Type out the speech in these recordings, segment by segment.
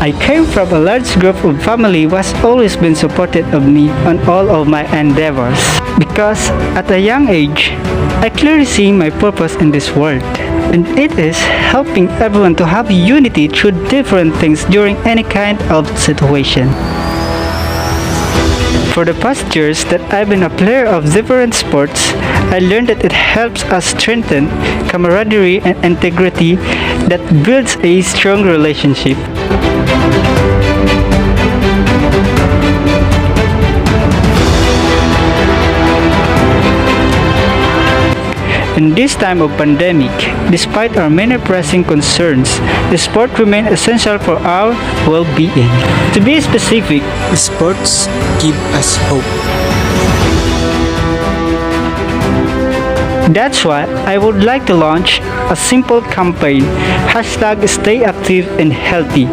I came from a large group of family who has always been supportive of me on all of my endeavors. Because at a young age, I clearly see my purpose in this world. And it is helping everyone to have unity through different things during any kind of situation. For the past years that I've been a player of different sports, I learned that it helps us strengthen camaraderie and integrity that builds a strong relationship. In this time of pandemic, despite our many pressing concerns, the sport remains essential for our well-being. To be specific, Sports give us hope. that's why I would like to launch a simple campaign, #StayActiveAndHealthy,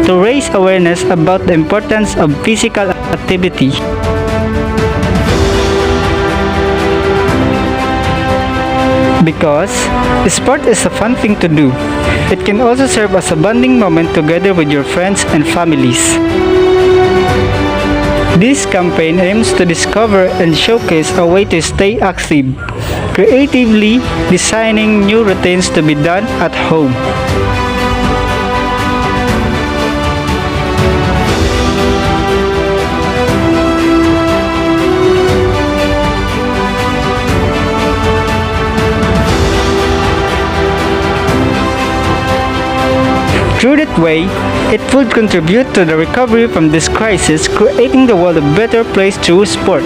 to raise awareness about the importance of physical activity. Because sport is a fun thing to do. It can also serve as a bonding moment together with your friends and families. This campaign aims to discover and showcase a way to stay active, creatively designing new routines to be done at home. Through that way, it would contribute to the recovery from this crisis, creating the world a better place through sport.